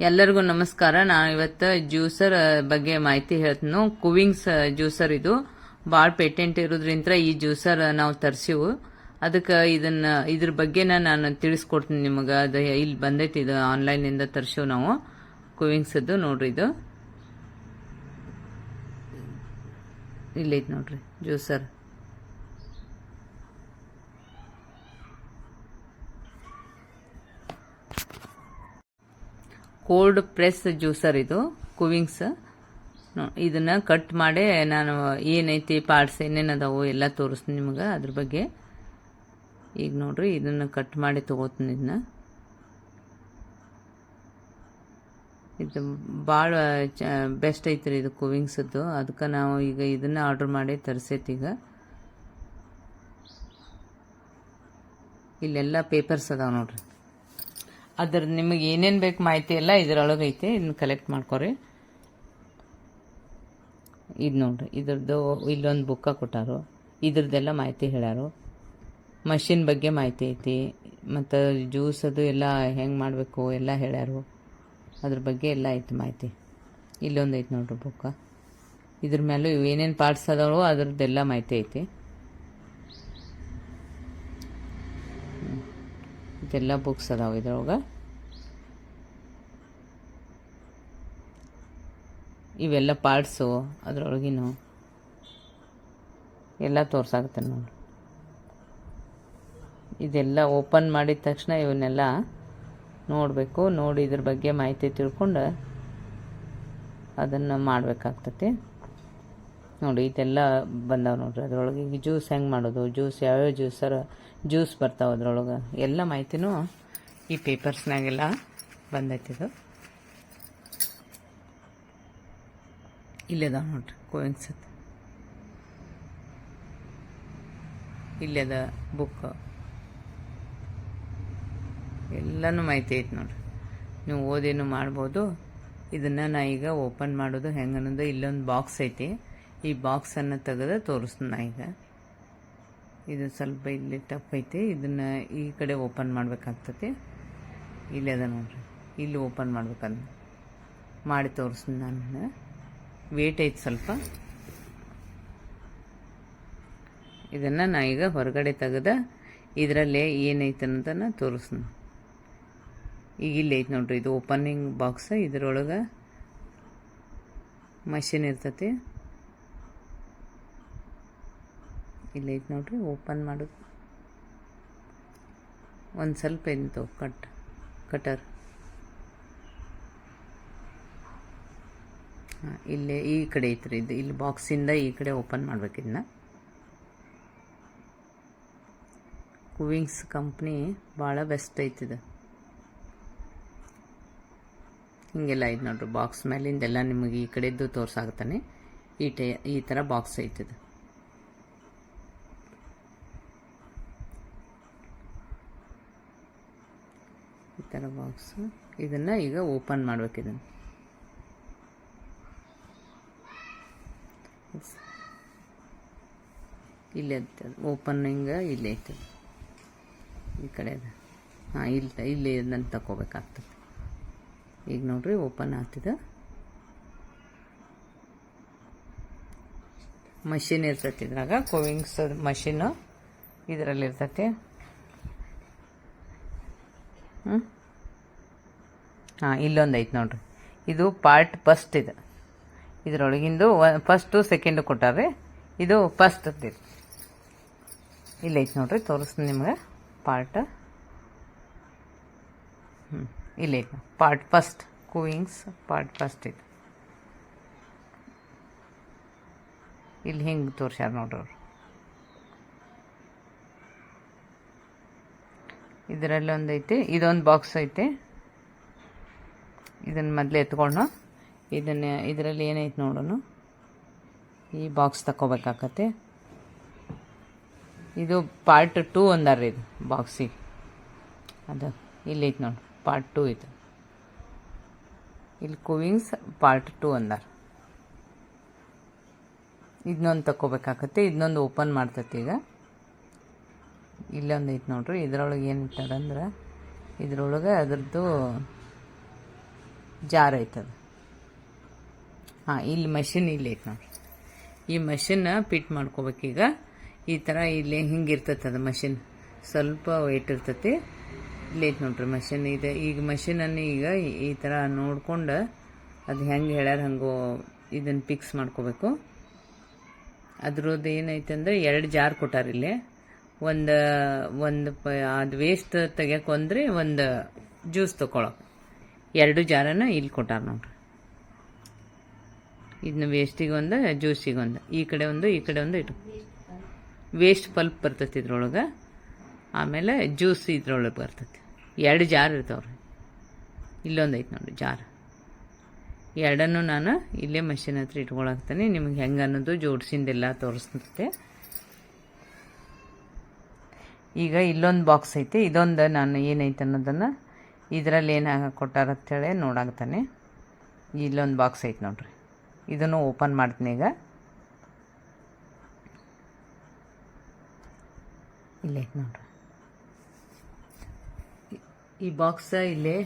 ಎಲ್ಲರಿಗೂ ನಮಸ್ಕಾರ. ನಾನು ಇವತ್ತು ಜ್ಯೂಸರ್ ಬಗ್ಗೆ ಮಾಹಿತಿ ಹೇಳ್ತೀನಿ. ಕುವಿಂಗ್ಸ್ ಜ್ಯೂಸರ್ ಇದು ಭಾಳ ಪೇಟೆಂಟ್ ಇರೋದ್ರಿಂದ ಈ ಜ್ಯೂಸರ್ ನಾವು ತರಿಸಿವು. ಅದಕ್ಕೆ ಇದ್ರ ಬಗ್ಗೆ ನಾನು ತಿಳಿಸ್ಕೊಡ್ತೀನಿ ನಿಮಗೆ. ಅದು ಇಲ್ಲಿ ಬಂದೈತಿ, ಇದು ಆನ್ಲೈನಿಂದ ತರಿಸಿವು ನಾವು. ಕುವಿಂಗ್ಸದ್ದು ನೋಡ್ರಿ, ಇದು ಇಲ್ಲೈತಿ ನೋಡ್ರಿ ಜ್ಯೂಸರ್. ಕೋಲ್ಡ್ ಪ್ರೆಸ್ ಜ್ಯೂಸರ್ ಇದು ಕುವಿಂಗ್ಸ್. ಇದನ್ನ ಕಟ್ ಮಾಡಿ ನಾನು ಏನೈತಿ ಪಾರ್ಟ್ಸ್ ಏನೇನು ಅದಾವು ಎಲ್ಲ ತೋರಿಸ್ತೀನಿ ನಿಮಗೆ ಅದ್ರ ಬಗ್ಗೆ. ಈಗ ನೋಡ್ರಿ, ಇದನ್ನ ಕಟ್ ಮಾಡಿ ತಗೋತೀನಿ. ಇದು ಭಾಳ ಬೆಸ್ಟ್ ಐತ್ರಿ ಇದು ಕುವಿಂಗ್ಸದ್ದು. ಅದಕ್ಕೆ ನಾವು ಈಗ ಇದನ್ನ ಆರ್ಡರ್ ಮಾಡಿ ತರಿಸೈತಿ. ಈಗ ಇಲ್ಲೆಲ್ಲ ಪೇಪರ್ಸ್ ಅದಾವ ನೋಡ್ರಿ. ಅದ್ರದ್ದು ನಿಮಗೆ ಏನೇನು ಬೇಕು ಮಾಹಿತಿ ಎಲ್ಲ ಇದರೊಳಗೆ ಐತೆ. ಇದನ್ನ ಕಲೆಕ್ಟ್ ಮಾಡ್ಕೊರಿ. ಇದು ನೋಡ್ರಿ, ಇದ್ರದ್ದು ಇಲ್ಲೊಂದು ಬುಕ್ಕ ಕೊಟ್ಟಾರು. ಇದ್ರದ್ದೆಲ್ಲ ಮಾಹಿತಿ ಹೇಳ್ಯಾರು. ಮಷಿನ್ ಬಗ್ಗೆ ಮಾಹಿತಿ ಐತಿ, ಮತ್ತು ಜ್ಯೂಸ್ ಅದು ಎಲ್ಲ ಹೆಂಗೆ ಮಾಡಬೇಕು ಎಲ್ಲ ಹೇಳ್ಯಾರು. ಅದ್ರ ಬಗ್ಗೆ ಎಲ್ಲ ಐತಿ ಮಾಹಿತಿ. ಇಲ್ಲೊಂದು ಐತಿ ನೋಡ್ರಿ ಬುಕ್ಕ. ಇದ್ರ ಮೇಲೂ ಏನೇನು ಪಾರ್ಟ್ಸ್ ಅದಾವೋ ಅದ್ರದ್ದೆಲ್ಲ ಮಾಹಿತಿ ಐತಿ. ಇದೆಲ್ಲ ಬುಕ್ಸ್ ಅದಾವ ಇದ್ರೊಳಗೆ. ಇವೆಲ್ಲ ಪಾರ್ಟ್ಸು ಅದ್ರೊಳಗಿನ ಎಲ್ಲ ತೋರ್ಸಾಕತ್ತೆ ನೋಡಿ. ಇದೆಲ್ಲ ಓಪನ್ ಮಾಡಿದ ತಕ್ಷಣ ಇವನ್ನೆಲ್ಲ ನೋಡಬೇಕು. ನೋಡಿ ಇದ್ರ ಬಗ್ಗೆ ಮಾಹಿತಿ ತಿಳ್ಕೊಂಡು ಅದನ್ನು ಮಾಡಬೇಕಾಗ್ತತಿ ನೋಡಿ. ಇದೆಲ್ಲ ಬಂದಾವ ನೋಡ್ರಿ ಅದ್ರೊಳಗೆ. ಈಗ ಜ್ಯೂಸ್ ಹೆಂಗೆ ಮಾಡೋದು, ಜ್ಯೂಸ್ ಯಾವ್ಯಾವ ಜ್ಯೂಸ್ ಬರ್ತಾವೆ ಅದ್ರೊಳಗೆ ಎಲ್ಲ ಮಾಹಿತಿನೂ ಈ ಪೇಪರ್ಸ್ನಾಗೆಲ್ಲ ಬಂದೈತಿದು. ಇಲ್ಲದ ನೋಡ್ರಿ ಕುವಿಂಗ್ಸ್, ಇಲ್ಲದ ಬುಕ್ ಎಲ್ಲನೂ ಮಾಹಿತಿ ಐತಿ ನೋಡ್ರಿ. ನೀವು ಓದೇನು ಮಾಡ್ಬೋದು. ಇದನ್ನು ನಾ ಈಗ ಓಪನ್ ಮಾಡೋದು ಹೆಂಗೆ ಅನ್ನೋದು. ಇಲ್ಲೊಂದು ಬಾಕ್ಸ್ ಐತಿ. ಈ ಬಾಕ್ಸನ್ನು ತೆಗೆದು ತೋರಿಸ್ತೀನಿ ನಾ ಈಗ. ಇದು ಸ್ವಲ್ಪ ಇಲ್ಲಿ ಟಫ್ ಐತಿ. ಇದನ್ನು ಈ ಕಡೆ ಓಪನ್ ಮಾಡಬೇಕಾಗ್ತತಿ. ಇಲ್ಲಿ ಅದ ನೋಡ್ರಿ, ಇಲ್ಲಿ ಓಪನ್ ಮಾಡ್ಬೇಕಂತ ಮಾಡಿ ತೋರಿಸ್ತೀನಿ ನಾನು. ವೇಟ್ ಐತಿ ಸ್ವಲ್ಪ. ಇದನ್ನು ನಾ ಈಗ ಹೊರಗಡೆ ತೆಗೆದ ಇದರಲ್ಲೇ ಏನೈತೆ ಅನ್ನೋದನ್ನು ತೋರಿಸ್ತೀನಿ. ಈಗ ಇಲ್ಲಿ ಐತಿ ನೋಡ್ರಿ, ಇದು ಓಪನಿಂಗ್ ಬಾಕ್ಸ್. ಇದರೊಳಗೆ ಮಷಿನ್ ಇರ್ತತಿ. ಇಲ್ಲಿ ಐತಿ ನೋಡ್ರಿ, ಓಪನ್ ಮಾಡೋದು. ಒಂದು ಸ್ವಲ್ಪ ಇಂತು ಕಟರ್. ಹಾಂ, ಇಲ್ಲೇ ಈ ಕಡೆ ಐತ್ರಿ ಇದು. ಇಲ್ಲಿ ಬಾಕ್ಸಿಂದ ಈ ಕಡೆ ಓಪನ್ ಮಾಡ್ಬೇಕು ಇದನ್ನ. ಕುವಿಂಗ್ಸ್ ಕಂಪ್ನಿ ಭಾಳ ಬೆಸ್ಟ್ ಐತಿದು. ಹಿಂಗೆಲ್ಲ ಐತೆ ನೋಡ್ರಿ ಬಾಕ್ಸ್ ಮೇಲಿಂದೆಲ್ಲ ನಿಮಗೆ ಈ ಕಡೆದ್ದು ತೋರ್ಸಾಕತ್ತಾನೆ. ಈ ಥರ ಬಾಕ್ಸ್ ಐತಿದು. ಈ ಥರ ಬಾಕ್ಸ್. ಇದನ್ನು ಈಗ ಓಪನ್ ಮಾಡ್ಬೇಕು. ಇದನ್ನು ಇಲ್ಲೇ ಐತೆ ಓಪನಿಂಗ್. ಇಲ್ಲೇ ಐತೆ ಈ ಕಡೆ ಅದು. ಹಾಂ, ಇಲ್ಲಿ ಇದನ್ನು ತಗೋಬೇಕಾಗ್ತದೆ. ಈಗ ನೋಡ್ರಿ ಓಪನ್ ಆಗ್ತಿದೆ. ಮಷಿನ್ ಇರ್ತೈತಿ ಇದ್ರಾಗ. ಕುವಿಂಗ್ಸ್ ಮಷಿನ್ನು ಇದರಲ್ಲಿ ಇರ್ತೈತಿ. ಹಾಂ, ಇಲ್ಲೊಂದು ಐತೆ ನೋಡ್ರಿ. ಇದು ಪಾರ್ಟ್ ಫಸ್ಟ್. ಇದು ಇದರೊಳಗಿಂದು ಫಸ್ಟು ಸೆಕೆಂಡು ಕೊಟ್ಟಾರ್ರಿ. ಇದು ಫಸ್ಟ್ ಇದು. ಇಲ್ಲೈತೆ ನೋಡ್ರಿ, ತೋರಿಸ್ತೀನಿ ನಿಮ್ಗೆ ಪಾರ್ಟ್. ಇಲ್ಲೈತೆ ಪಾರ್ಟ್ ಫಸ್ಟ್, ಕುವಿಂಗ್ಸ್ ಪಾರ್ಟ್ ಫಸ್ಟ್. ಇದು ಇಲ್ಲಿ ಹಿಂಗೆ ತೋರ್ಸ್ಯಾರ ನೋಡ್ರಿ ಅವ್ರು. ಇದರಲ್ಲಿ ಒಂದು ಐತಿ. ಇದೊಂದು ಬಾಕ್ಸ್ ಐತಿ. ಇದನ್ನು ಮೊದಲೇ ಎತ್ಕೊಂಡು ಇದರಲ್ಲಿ ಏನೈತಿ ನೋಡೋಣ. ಈ ಬಾಕ್ಸ್ ತಗೋಬೇಕಾಕತ್ತೆ. ಇದು ಪಾರ್ಟ್ 2 ಅಂದಾರ್ರಿ ಇದು ಬಾಕ್ಸಿಗೆ. ಅದು ಇಲ್ಲೈತಿ ನೋಡಿ, ಪಾರ್ಟ್ 2 ಇದು. ಇಲ್ಲಿ ಕುವಿಂಗ್ಸ್ ಪಾರ್ಟ್ 2 ಅಂದಾರ. ಇದನ್ನೊಂದು ತಗೋಬೇಕಾಕತ್ತೆ. ಇದನ್ನೊಂದು ಓಪನ್ ಮಾಡ್ತೈತಿ ಈಗ. ಇಲ್ಲೊಂದು ಐತೆ ನೋಡ್ರಿ. ಇದರೊಳಗೆ ಏನು ಇಟ್ಟಾರಂದ್ರೆ ಇದ್ರೊಳಗೆ ಅದ್ರದ್ದು ಜಾರ್ ಐತದ. ಹಾಂ, ಇಲ್ಲಿ ಮಷಿನ್ ಇಲ್ಲಿ ಐತೆ ನೋಡ್ರಿ. ಈ ಮಷಿನ್ ಫಿಟ್ ಮಾಡ್ಕೋಬೇಕೀಗ. ಈ ಥರ ಇಲ್ಲಿ ಹಿಂಗೆ ಇರ್ತೈತೆ ಅದು ಮಷಿನ್, ಸ್ವಲ್ಪ ವೆಯ್ಟ್ ಇರ್ತೈತಿ. ಇಲ್ಲಿ ಐತೆ ನೋಡ್ರಿ ಮಷಿನ್ ಇದೆ. ಈಗ ಮಷಿನನ್ನು ಈಗ ಈ ಥರ ನೋಡ್ಕೊಂಡು ಅದು ಹೆಂಗೆ ಹೇಳ್ಯಾರ ಹಂಗೆ ಇದನ್ನು ಫಿಕ್ಸ್ ಮಾಡ್ಕೋಬೇಕು. ಅದ್ರದ್ದು ಏನೈತೆ ಅಂದರೆ 2 ಜಾರ್ ಕೊಟ್ಟಾರಿಲ್ಲಿ. ಒಂದು ಅದು ವೇಸ್ಟ್ ತೆಗಿಯೋಕೊಂಡ್ರೆ ಒಂದು ಜ್ಯೂಸ್ ತೊಗೊಳಕ್ಕೆ 2 ಜಾರನ್ನು ಇಲ್ಲಿ ಕೊಟ್ಟಾರ ನೋಡ್ರಿ. ಇದನ್ನ ವೇಸ್ಟಿಗೆ ಒಂದು, ಜ್ಯೂಸಿಗೆ ಒಂದು, ಈ ಕಡೆ ಒಂದು ಈ ಕಡೆ ಒಂದು ಇಟ್ಟು ವೇಸ್ಟ್ ಪಲ್ಪ್ ಬರ್ತೈತಿ ಇದ್ರೊಳಗೆ. ಆಮೇಲೆ ಜ್ಯೂಸ್ ಇದ್ರೊಳಗೆ ಬರ್ತೈತಿ. 2 ಜಾರ್ ಇರ್ತಾವ್ರಿ. ಇಲ್ಲೊಂದು ಐತೆ ನೋಡಿ ಜಾರ್. 2 ನಾನು ಇಲ್ಲೇ ಮಷಿನ್ ಹತ್ರ ಇಟ್ಕೊಳಕ್ತಾನೆ. ನಿಮ್ಗೆ ಹೆಂಗೆ ಅನ್ನೋದು ಜೋಡಿಸಿಂದೆಲ್ಲ ತೋರಿಸ್ತೈತೆ. ಈಗ ಇಲ್ಲೊಂದು ಬಾಕ್ಸ್ ಐತೆ. ಇದೊಂದು ನಾನು ಏನೈತೆ ಅನ್ನೋದನ್ನು ಇದರಲ್ಲಿ ಏನು ಕೊಟ್ಟಾರ ಅಂತೇಳಿ ನೋಡಾಕ್ತಾನೆ. ಇಲ್ಲೊಂದು ಬಾಕ್ಸ್ ಐತೆ ನೋಡ್ರಿ. ಇದನ್ನು ಓಪನ್ ಮಾಡ್ತೀನಿ ಈಗ. ಇಲ್ಲೇ ಐತೆ ನೋಡ್ರಿ ಈ ಬಾಕ್ಸ್. ಇಲ್ಲೇ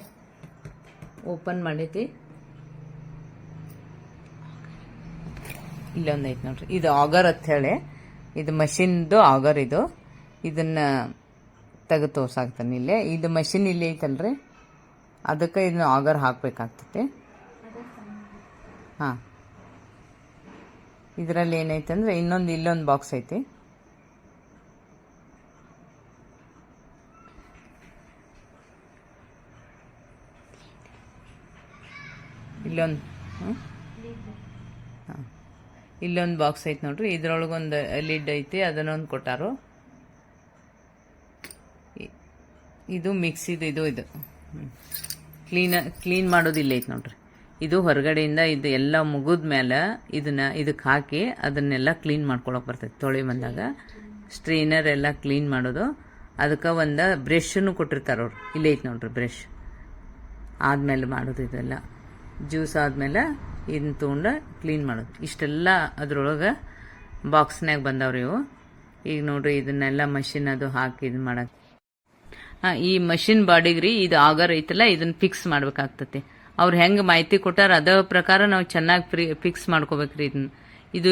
ಓಪನ್ ಮಾಡೈತಿ. ಇಲ್ಲೊಂದು ಐತೆ ನೋಡ್ರಿ. ಇದು ಆಗರ್ ಅಂತ ಹೇಳಿ, ಇದು ಮಷಿನ್ದು ಆಗರ್. ಇದನ್ನು ತೆಗೆದು ತೋರ್ಸಾಕ್ತಾನೆ ಇಲ್ಲೇ. ಇದು ಮಷಿನ್ ಇಲ್ಲಿ ಐತಲ್ರಿ, ಅದಕ್ಕೆ ಇದನ್ನ ಆಗರ್ ಹಾಕಬೇಕಾಗ್ತೈತಿ. ಹಾಂ, ಇದರಲ್ಲಿ ಏನೈತೆ ಅಂದರೆ ಇಲ್ಲೊಂದು ಬಾಕ್ಸ್ ಐತಿ. ಇಲ್ಲೊಂದು ಬಾಕ್ಸ್ ಐತೆ ನೋಡ್ರಿ. ಇದ್ರೊಳಗೊಂದು ಲಿಡ್ ಐತಿ, ಅದನ್ನೊಂದು ಕೊಟ್ಟಾರು. ಇದು ಮಿಕ್ಸಿದು ಇದು ಕ್ಲೀನ್ ಮಾಡೋದಿಲ್ಲ ಐತೆ ನೋಡ್ರಿ. ಇದು ಹೊರಗಡೆಯಿಂದ ಇದು ಎಲ್ಲ ಮುಗಿದ ಮೇಲೆ ಇದಕ್ಕೆ ಹಾಕಿ ಅದನ್ನೆಲ್ಲ ಕ್ಲೀನ್ ಮಾಡ್ಕೊಳಕ್ಕೆ ಬರ್ತೈತೆ. ತೊಳೆ ಬಂದಾಗ ಸ್ಟ್ರೈನರ್ ಎಲ್ಲ ಕ್ಲೀನ್ ಮಾಡೋದು. ಅದಕ್ಕೆ ಒಂದು ಬ್ರಷನ್ನು ಕೊಟ್ಟಿರ್ತಾರೆ ಅವ್ರು. ಇಲ್ಲೇ ಐತೆ ನೋಡ್ರಿ ಬ್ರಷ್. ಆದಮೇಲೆ ಮಾಡೋದು ಇದೆಲ್ಲ ಜ್ಯೂಸ್ ಆದಮೇಲೆ ಇದನ್ನ ತೊಗೊಂಡು ಕ್ಲೀನ್ ಮಾಡೋದು. ಇಷ್ಟೆಲ್ಲ ಅದ್ರೊಳಗೆ ಬಾಕ್ಸ್ನಾಗ ಬಂದವ್ರಿ ಇವು. ಈಗ ನೋಡ್ರಿ ಇದನ್ನೆಲ್ಲ ಮಷಿನ್ ಅದು ಹಾಕಿ ಇದು ಮಾಡೋದು. ಹಾಂ, ಈ ಮಷಿನ್ ಬಾಡಿಗೆ ರೀ ಇದು ಆಗರ್ ಐತಲ್ಲ, ಇದನ್ನು ಫಿಕ್ಸ್ ಮಾಡ್ಬೇಕಾಗ್ತತಿ. ಅವ್ರು ಹೆಂಗೆ ಮಾಹಿತಿ ಕೊಟ್ಟಾರ ಅದ ಪ್ರಕಾರ ನಾವು ಚೆನ್ನಾಗಿ ಫಿಕ್ಸ್ ಮಾಡ್ಕೋಬೇಕ್ರಿ ಇದನ್ನ. ಇದು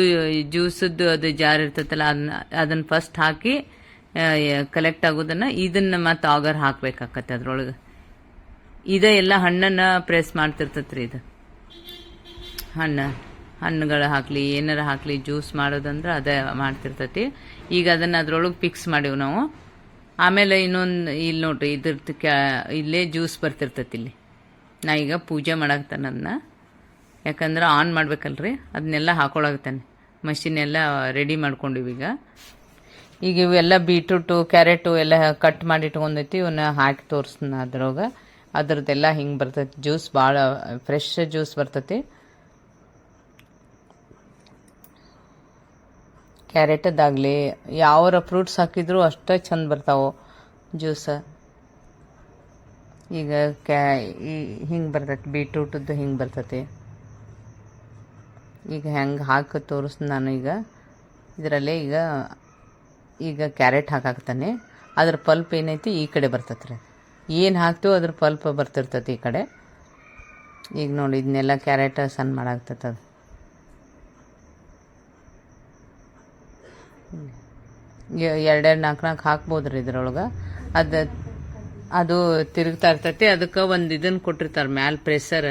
ಜ್ಯೂಸದ್ದು ಅದು ಜಾರ್ ಇರ್ತೈತಲ್ಲ, ಅದನ್ನ ಫಸ್ಟ್ ಹಾಕಿ ಕಲೆಕ್ಟ್ ಆಗೋದನ್ನ ಇದನ್ನ ಮತ್ತೆ ಆಗರ್ ಹಾಕ್ಬೇಕಾಕತ್ತೆ ಅದ್ರೊಳಗೆ. ಎಲ್ಲ ಹಣ್ಣನ್ನು ಪ್ರೆಸ್ ಮಾಡ್ತಿರ್ತೈತ್ರಿ. ಇದು ಹಣ್ಣುಗಳು ಹಾಕ್ಲಿ ಏನಾರ ಹಾಕ್ಲಿ ಜ್ಯೂಸ್ ಮಾಡೋದಂದ್ರೆ ಅದೇ ಮಾಡ್ತಿರ್ತೈತಿ. ಈಗ ಅದನ್ನು ಅದ್ರೊಳಗೆ ಫಿಕ್ಸ್ ಮಾಡೀವಿ ನಾವು. ಆಮೇಲೆ ಇನ್ನೊಂದು ಇಲ್ಲಿ ನೋಡ್ರಿ ಇದ್ರದ್ದು ಇಲ್ಲೇ ಜ್ಯೂಸ್ ಬರ್ತಿರ್ತೈತಿ. ಇಲ್ಲಿ ನಾ ಈಗ ಪೂಜೆ ಮಾಡಾಕ್ತಾನೆ ಅದನ್ನ, ಯಾಕಂದ್ರೆ ಆನ್ ಮಾಡ್ಬೇಕಲ್ರಿ. ಅದನ್ನೆಲ್ಲ ಹಾಕೊಳಗ್ತಾನೆ. ಮಷಿನ್ ಎಲ್ಲ ರೆಡಿ ಮಾಡ್ಕೊಂಡಿವಿ ಈಗ ಇವೆಲ್ಲ ಬೀಟ್ರೂಟು ಕ್ಯಾರೆಟು ಎಲ್ಲ ಕಟ್ ಮಾಡಿ ಇಟ್ಕೊಂಡೈತಿ. ಇವನ್ನ ಹಾಕಿ ತೋರಿಸ್ತಾನೆ ಅದ್ರೊಳಗೆ. ಅದ್ರದ್ದೆಲ್ಲ ಹಿಂಗೆ ಬರ್ತೈತಿ ಜ್ಯೂಸ್. ಭಾಳ ಫ್ರೆಶ್ ಜ್ಯೂಸ್ ಬರ್ತೈತಿ. ಕ್ಯಾರೆಟದ್ದಾಗಲಿ ಯಾವರ ಫ್ರೂಟ್ಸ್ ಹಾಕಿದ್ರು ಅಷ್ಟೇ ಚಂದ ಬರ್ತಾವೆ ಜ್ಯೂಸ. ಈಗ ಹಿಂಗೆ ಬರ್ತೈತಿ, ಬೀಟ್ರೂಟದ್ದು ಹಿಂಗೆ ಬರ್ತೈತಿ. ಈಗ ಹೆಂಗೆ ಹಾಕಿ ತೋರಿಸ್ತೀನಿ ನಾನು. ಇದರಲ್ಲೇ ಈಗ ಕ್ಯಾರೆಟ್ ಹಾಕಾಕ್ತಾನೆ. ಅದ್ರ ಪಲ್ಪ್ ಏನೈತಿ ಈ ಕಡೆ ಬರ್ತೈತೆ ರೀ. ಏನು ಹಾಕ್ತೀವೋ ಅದ್ರ ಪಲ್ಪ್ ಬರ್ತಿರ್ತೈತಿ ಈ ಕಡೆ. ಈಗ ನೋಡಿ ಇದನ್ನೆಲ್ಲ ಕ್ಯಾರೆಟ್ ಸಣ್ಣ ಮಾಡಾಕ್ತೈತೆ. ಅದು ಎರಡೆರಡು ನಾಲ್ಕು ಹಾಕ್ಬೋದ್ರಿ ಇದ್ರೊಳಗೆ. ಅದು ತಿರುಗ್ತಾ ಇರ್ತೈತಿ. ಅದಕ್ಕೆ ಒಂದು ಇದನ್ನು ಕೊಟ್ಟಿರ್ತಾರೆ ಮ್ಯಾಲೆ ಪ್ರೆಷರ್.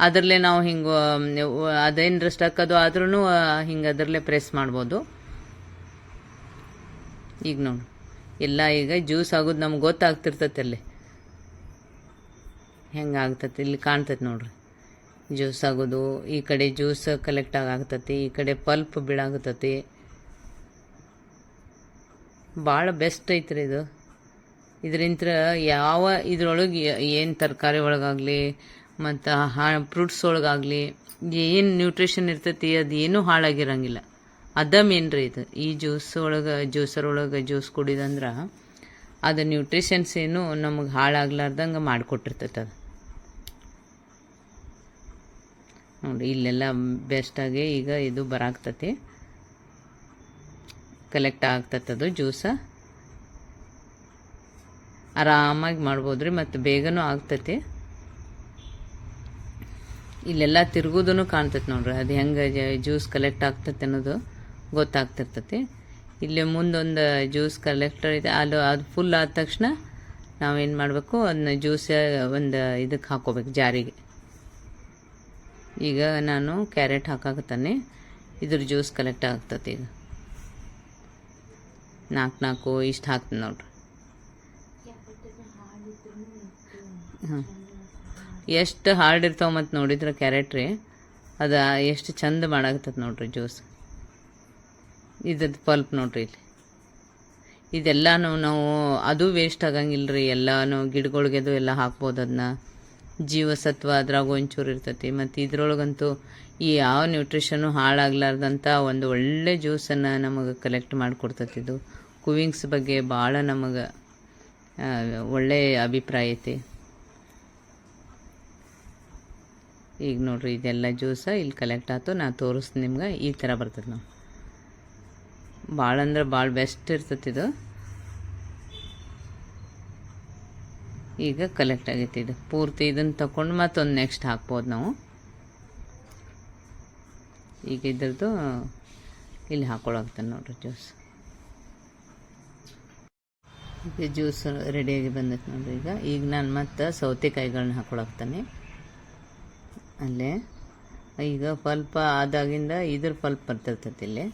ಅದರಲ್ಲೇ ನಾವು ಹಿಂಗೆ ಅದೇನರ ಸ್ಟಕ್ ಅದು ಆದ್ರೂ ಹಿಂಗೆ ಅದರಲ್ಲೇ ಪ್ರೆಸ್ ಮಾಡ್ಬೋದು. ಈಗ ನೋಡಿ ಎಲ್ಲ ಈಗ ಜ್ಯೂಸ್ ಆಗೋದು ನಮ್ಗೆ ಗೊತ್ತಾಗ್ತಿರ್ತೈತೆ. ಅಲ್ಲಿ ಹೆಂಗೆ ಆಗ್ತೈತಿ ಇಲ್ಲಿ ಕಾಣ್ತೈತೆ ನೋಡ್ರಿ ಜ್ಯೂಸ್ ಆಗೋದು. ಈ ಕಡೆ ಜ್ಯೂಸ್ ಕಲೆಕ್ಟ್ ಆಗ್ತೈತಿ, ಈ ಕಡೆ ಪಲ್ಪ್ ಬೀಳಾಗತೈತಿ. ಭಾಳ ಬೆಸ್ಟ್ ಐತ್ರಿ ಇದು. ಇದರಿಂದ ಯಾವ ಇದ್ರೊಳಗೆ ಏನು ತರಕಾರಿ ಒಳಗಾಗಲಿ ಮತ್ತು ಫ್ರೂಟ್ಸ್ ಒಳಗಾಗಲಿ ಏನು ನ್ಯೂಟ್ರಿಷನ್ ಇರ್ತೈತಿ ಅದು ಏನೂ ಹಾಳಾಗಿರಂಗಿಲ್ಲ. ಅದ ಮೇನ್ ರೀ ಇದು. ಈ ಜ್ಯೂಸರ್ ಒಳಗೆ ಜ್ಯೂಸ್ ಕುಡಿದಂದ್ರೆ ಅದು ನ್ಯೂಟ್ರಿಷನ್ಸ್ ಏನು ನಮಗೆ ಹಾಳಾಗ್ಲಾರ್ದಂಗೆ ಮಾಡಿಕೊಟ್ಟಿರ್ತೈತೆ ಅದು. ನೋಡಿ ಇಲ್ಲೆಲ್ಲ ಬೆಸ್ಟಾಗಿ ಈಗ ಇದು ಬರಾಕ್ತತಿ, ಕಲೆಕ್ಟ್ ಆಗ್ತತ್ತದು ಜ್ಯೂಸ. ಆರಾಮಾಗಿ ಮಾಡ್ಬೋದು ರೀ, ಮತ್ತು ಬೇಗನೂ ಆಗ್ತತಿ. ಇಲ್ಲೆಲ್ಲ ತಿರುಗೋದೂ ಕಾಣ್ತೈತೆ ನೋಡ್ರಿ, ಅದು ಹೆಂಗೆ ಜ್ಯೂಸ್ ಕಲೆಕ್ಟ್ ಆಗ್ತೈತೆ ಅನ್ನೋದು ಗೊತ್ತಾಗ್ತಿರ್ತೈತಿ. ಇಲ್ಲಿ ಮುಂದೊಂದು ಜ್ಯೂಸ್ ಕಲೆಕ್ಟರ್ ಇದೆ, ಅದು ಫುಲ್ ಆದ ತಕ್ಷಣ ನಾವೇನು ಮಾಡಬೇಕು, ಅದನ್ನ ಜ್ಯೂಸ್ ಒಂದು ಇದಕ್ಕೆ ಹಾಕೋಬೇಕು, ಜಾರಿಗೆ. ಈಗ ನಾನು ಕ್ಯಾರೆಟ್ ಹಾಕಾಕತ್ತಾನೆ, ಇದ್ರ ಜ್ಯೂಸ್ ಕಲೆಕ್ಟ್ ಆಗ್ತೈತಿ. ಈಗ 4 ಇಷ್ಟು ಹಾಕ್ತೀನಿ ನೋಡ್ರಿ. ಹಾಂ, ಎಷ್ಟು ಹಾರ್ಡ್ ಇರ್ತಾವೆ ಮತ್ತು ನೋಡಿದ್ರೆ ಕ್ಯಾರೆಟ್ ರೀ, ಅದು ಎಷ್ಟು ಚಂದ ಮಾಡಾಕತ್ತದ ನೋಡ್ರಿ ಜ್ಯೂಸ್. ಇದ್ರದ್ದು ಪಲ್ಪ್ ನೋಡ್ರಿ ಇಲ್ಲಿ. ಇದೆಲ್ಲನೂ ನಾವು ಅದು ವೇಸ್ಟ್ ಆಗಂಗಿಲ್ಲ ರೀ, ಎಲ್ಲನೂ ಗಿಡಗಳಿಗೆದು ಎಲ್ಲ ಹಾಕ್ಬೋದು. ಅದನ್ನ ಜೀವಸತ್ವ ಅದ್ರಾಗ ಒಂಚೂರು ಇರ್ತೈತಿ. ಮತ್ತು ಇದ್ರೊಳಗಂತೂ ಈ ಯಾವ ನ್ಯೂಟ್ರಿಷನ್ನು ಹಾಳಾಗ್ಲಾರ್ದಂಥ ಒಂದು ಒಳ್ಳೆ ಜ್ಯೂಸನ್ನು ನಮಗೆ ಕಲೆಕ್ಟ್ ಮಾಡಿಕೊಡ್ತೈತಿ. ಇದು ಕುವಿಂಗ್ಸ್ ಬಗ್ಗೆ ಭಾಳ ನಮಗೆ ಒಳ್ಳೆಯ ಅಭಿಪ್ರಾಯ ಐತಿ. ಈಗ ನೋಡ್ರಿ, ಇದೆಲ್ಲ ಜ್ಯೂಸ ಇಲ್ಲಿ ಕಲೆಕ್ಟ್ ಆಯ್ತು. ನಾನು ತೋರಿಸ್ತೀನಿ ನಿಮ್ಗೆ. ಈ ಥರ ಬರ್ತದೆ ನಾವು. ಭಾಳ ಅಂದ್ರೆ ಭಾಳ ಬೆಸ್ಟ್ ಇರ್ತೈತಿ ಇದು. ಈಗ ಕಲೆಕ್ಟ್ ಆಗೈತಿ ಇದು ಪೂರ್ತಿ. ಇದನ್ನು ತಗೊಂಡು ಮತ್ತೊಂದು ನೆಕ್ಸ್ಟ್ ಹಾಕ್ಬೋದು ನಾವು. ಈಗ ಇದ್ರದ್ದು ಇಲ್ಲಿ ಹಾಕ್ಕೊಳಕ್ತಾನೆ ನೋಡ್ರಿ ಜ್ಯೂಸ್. ಈಗ ಜ್ಯೂಸ್ ರೆಡಿಯಾಗಿ ಬಂದೈತೆ ನೋಡ್ರಿ. ಈಗ ನಾನು ಮತ್ತೆ ಸೌತೆಕಾಯಿಗಳನ್ನ ಹಾಕ್ಕೊಳಕ್ತಾನೆ ಅಲ್ಲೇ. ಈಗ ಪಲ್ಪ್ ಆದಾಗಿಂದ ಇದ್ರ ಪಲ್ಪ್ ಬರ್ತಿರ್ತೈತಿ ಇಲ್ಲಿ.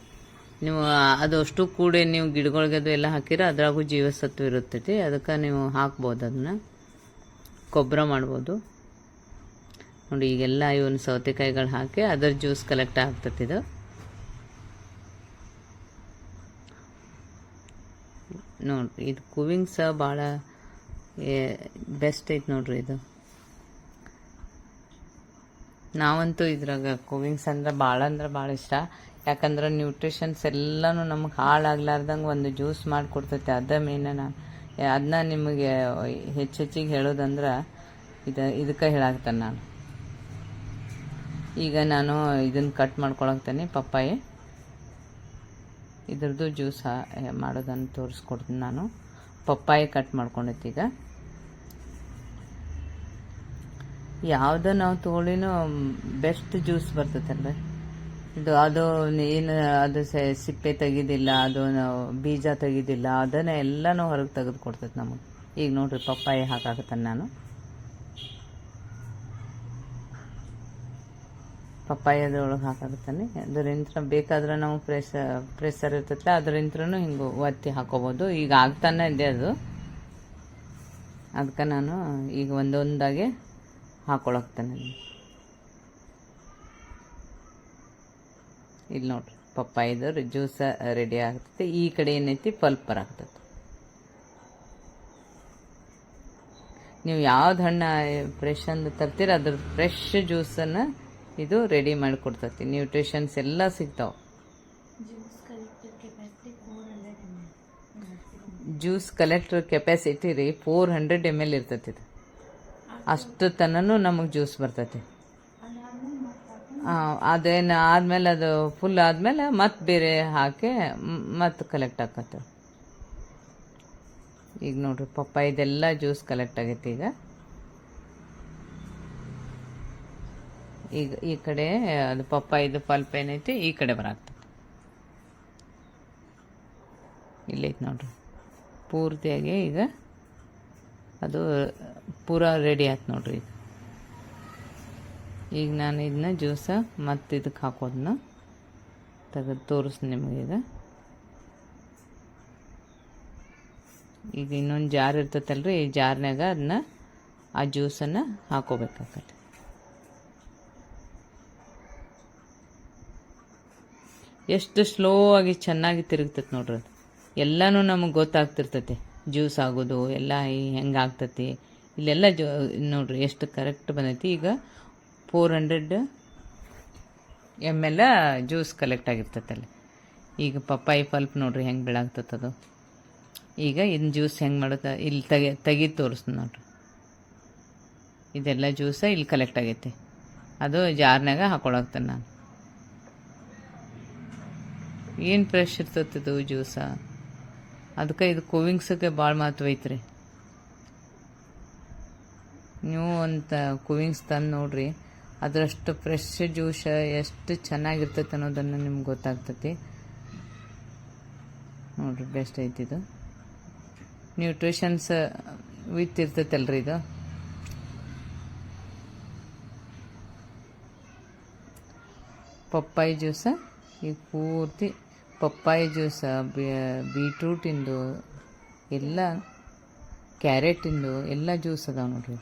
ನೀವು ಅದು ಅಷ್ಟು ಕೂಡ ನೀವು ಗಿಡಗಳಿಗೆ ಅದು ಎಲ್ಲ ಹಾಕಿರ ಅದ್ರಾಗೂ ಜೀವಸತ್ವ ಇರುತ್ತೈತಿ. ಅದಕ್ಕೆ ನೀವು ಹಾಕ್ಬೋದು, ಅದನ್ನ ಗೊಬ್ಬರ ಮಾಡ್ಬೋದು ನೋಡಿ. ಈಗೆಲ್ಲ ಇವನ್ ಸೌತೆಕಾಯಿಗಳು ಹಾಕಿ ಅದರ ಜ್ಯೂಸ್ ಕಲೆಕ್ಟ್ ಆಗ್ತೈತಿ. ಇದು ನೋಡ್ರಿ, ಇದು ಕುವಿಂಗ್ಸ ಭಾಳ ಬೆಸ್ಟ್ ಐತಿ ನೋಡ್ರಿ. ಇದು ನಾವಂತೂ ಇದ್ರಾಗ ಕುವಿಂಗ್ಸ್ ಅಂದ್ರೆ ಭಾಳ ಇಷ್ಟ. ಯಾಕಂದ್ರೆ ನ್ಯೂಟ್ರಿಷನ್ಸ್ ಎಲ್ಲನೂ ನಮಗೆ ಹಾಳಾಗ್ಲಾರ್ದಂಗೆ ಒಂದು ಜ್ಯೂಸ್ ಮಾಡಿಕೊಡ್ತೈತೆ. ಅದ ಮೇನ್. ನಾನು ಅದನ್ನ ನಿಮಗೆ ಹೆಚ್ಚಿಗೆ ಹೇಳೋದಂದ್ರೆ ಇದಕ್ಕೆ ಹೇಳಾಕ್ತಾನೆ ನಾನು. ಈಗ ನಾನು ಇದನ್ನು ಕಟ್ ಮಾಡ್ಕೊಳಕ್ತಾನೆ ಪಪ್ಪಾಯಿ. ಇದ್ರದ್ದು ಜ್ಯೂಸ್ ಮಾಡೋದನ್ನು ತೋರಿಸ್ಕೊಡ್ತೀನಿ ನಾನು. ಪಪ್ಪಾಯಿ ಕಟ್ ಮಾಡ್ಕೊಂಡೈತಿ. ಈಗ ಯಾವುದೋ ನಾವು ತೊಗೊಳಿನೂ ಬೆಸ್ಟ್ ಜ್ಯೂಸ್ ಬರ್ತೈತಲ್ಲ ಇದು. ಅದು ಏನು ಅದು ಸಿಪ್ಪೆ ತೆಗಿದಿಲ್ಲ, ಅದು ನಾವು ಬೀಜ ತೆಗಿದಿಲ್ಲ, ಅದನ್ನೇ ಎಲ್ಲನೂ ಹೊರಗೆ ತೆಗೆದು ಕೊಡ್ತೈತೆ ನಮಗೆ. ಈಗ ನೋಡ್ರಿ, ಪಪ್ಪಾಯಿ ಹಾಕಾಕತ್ತಾನೆ ನಾನು. ಪಪ್ಪಾಯಿ ಅದ್ರೊಳಗೆ ಹಾಕಾಕತ್ತಾನೆ. ಅದರಿಂದ ಬೇಕಾದ್ರೆ ನಾವು ಪ್ರೆಸರ್ ಇರ್ತೈತೆ, ಅದರಿಂತ್ರನೂ ಹಿಂಗೆ ಒತ್ತಿ ಹಾಕೋಬೋದು. ಈಗ ಆಗ್ತಾನೆ ಇದೆ ಅದು. ಅದಕ್ಕೆ ನಾನು ಈಗ ಒಂದೊಂದಾಗೆ ಹಾಕೊಳಕ್ತಾನೆ. ಇಲ್ಲಿ ನೋಡ್ರಿ, ಪಪ್ಪಾಯಿದು ಜ್ಯೂಸ್ ರೆಡಿ ಆಗ್ತೈತಿ. ಈ ಕಡೆ ಏನೈತಿ ಪಲ್ಪ್ ಬರಾಕ್ತೈತಿ. ನೀವು ಯಾವ್ದು ಹಣ್ಣು ಫ್ರೆಶ್ ಅಂದು ತರ್ತೀರ ಅದ್ರ ಫ್ರೆಶ್ ಜ್ಯೂಸನ್ನು ಇದು ರೆಡಿ ಮಾಡಿಕೊಡ್ತೈತಿ. ನ್ಯೂಟ್ರಿಷನ್ಸ್ ಎಲ್ಲ ಸಿಗ್ತಾವೆ. ಜ್ಯೂಸ್ ಕಲೆಕ್ಟರ್ ಕೆಪಾಸಿಟಿ ರೀ 400 ml ಇರ್ತೈತಿ. ಇದು ಅಷ್ಟು ತನೂ ನಮಗೆ ಜ್ಯೂಸ್ ಬರ್ತೈತಿ. ಅದೇನು ಆದಮೇಲೆ ಅದು ಫುಲ್ ಆದಮೇಲೆ ಮತ್ತೆ ಬೇರೆ ಹಾಕಿ ಮತ್ತೆ ಕಲೆಕ್ಟ್ ಆಕತ್ತೆ. ಈಗ ನೋಡ್ರಿ, ಪಪ್ಪಾಯಿದೆಲ್ಲ ಜ್ಯೂಸ್ ಕಲೆಕ್ಟ್ ಆಗೈತಿ. ಈಗ ಈ ಕಡೆ ಅದು ಪಪ್ಪಾಯಿದು ಪಲ್ಪ್ ಏನೈತಿ ಈ ಕಡೆ ಬರಾಕ್ತದೆ. ಇಲ್ಲೈತಿ ನೋಡ್ರಿ, ಪೂರ್ತಿಯಾಗಿ ಈಗ ಅದು ಪೂರಾ ರೆಡಿ ಆಯ್ತು ನೋಡ್ರಿ. ಈಗ ನಾನು ಇದನ್ನ ಜ್ಯೂಸ ಮತ್ತು ಇದಕ್ಕೆ ಹಾಕೋದನ್ನ ತೆಗೆದು ತೋರಿಸ್ತೀನಿ ನಿಮಗೆ. ಈಗ ಇನ್ನೊಂದು ಜಾರ್ ಇರ್ತೈತಲ್ರಿ, ಈ ಜಾರ್ನಾಗ ಅದನ್ನ ಆ ಜ್ಯೂಸನ್ನು ಹಾಕೋಬೇಕಾಗತ್ತೆ. ಎಷ್ಟು ಸ್ಲೋ ಆಗಿ ಚೆನ್ನಾಗಿ ತಿರುಗ್ತೈತೆ ನೋಡ್ರಿ. ಅದು ಎಲ್ಲನೂ ನಮಗೆ ಗೊತ್ತಾಗ್ತಿರ್ತೈತಿ, ಜ್ಯೂಸ್ ಆಗೋದು ಎಲ್ಲ ಹೆಂಗೆ ಆಗ್ತೈತಿ. ಇಲ್ಲೆಲ್ಲ ನೋಡ್ರಿ ಎಷ್ಟು ಕರೆಕ್ಟ್ ಬಂದೈತಿ. ಈಗ 400 ml ಜ್ಯೂಸ್ ಕಲೆಕ್ಟ್ ಆಗಿರ್ತೈತಲ್ಲಿ. ಈಗ ಪಪ್ಪಾಯಿ ಪಲ್ಪ್ ನೋಡ್ರಿ ಹೆಂಗೆ ಬೆಳಾಗ್ತದದು. ಈಗ ಇನ್ನು ಜ್ಯೂಸ್ ಹೆಂಗೆ ಮಾಡೋದು ಇಲ್ಲಿ ತೆಗಿದು ತೋರಿಸ್ತೀನಿ ನೋಡ್ರಿ. ಇದೆಲ್ಲ ಜ್ಯೂಸ ಇಲ್ಲಿ ಕಲೆಕ್ಟ್ ಆಗೈತಿ. ಅದು ಜಾರ್ನಾಗ ಹಾಕೊಳಕ್ತಾನೆ ನಾನು. ಏನು ಫ್ರೆಶ್ ಇರ್ತೈತದು ಜ್ಯೂಸ. ಅದಕ್ಕೆ ಇದು ಕೂವಿಂಗ್ಸಕ್ಕೆ ಭಾಳ ಮಹತ್ವ ಐತ್ರಿ. ನೀವು ಒಂದು ಕೂವಿಂಗ್ಸ್ ತಂದು ನೋಡ್ರಿ, ಅದರಷ್ಟು ಫ್ರೆಶ್ ಜ್ಯೂಸ್ ಎಷ್ಟು ಚೆನ್ನಾಗಿರ್ತೈತೆ ಅನ್ನೋದನ್ನು ನಿಮ್ಗೆ ಗೊತ್ತಾಗ್ತೈತಿ ನೋಡ್ರಿ. ಬೆಸ್ಟ್ ಐತಿ ಇದು. ನ್ಯೂಟ್ರಿಷನ್ಸ್ ವಿತ್ ಇರ್ತೈತಲ್ರಿ ಇದು. ಪಪ್ಪಾಯಿ ಜ್ಯೂಸ ಈಗ ಪೂರ್ತಿ ಪಪ್ಪಾಯಿ ಜ್ಯೂಸ, ಬೀಟ್ರೂಟಿಂದು ಎಲ್ಲ, ಕ್ಯಾರೆಟಿಂದು ಎಲ್ಲ ಜ್ಯೂಸ್ ಅದಾವೆ ನೋಡ್ರಿ.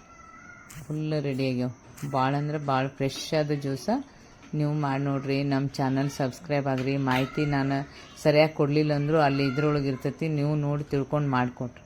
ಫುಲ್ ರೆಡಿ ಆಗ್ಯಾವ. ಭಾಳ ಅಂದ್ರೆ ಭಾಳ ಫ್ರೆಶ್ ಆದ ಜ್ಯೂಸ. ನೀವು ಮಾಡಿ ನೋಡ್ರಿ. ನಮ್ಮ ಚಾನಲ್ ಸಬ್ಸ್ಕ್ರೈಬ್ ಆಗ್ರಿ. ಮಾಹಿತಿ ನಾನು ಸರಿಯಾಗಿ ಕೊಡಲಿಲ್ಲ ಅಂದರೂ ಅಲ್ಲಿ ಇದ್ರೊಳಗೆ ಇರ್ತೈತಿ, ನೀವು ನೋಡಿ ತಿಳ್ಕೊಂಡು ಮಾಡಿಕೊಡ್ರಿ.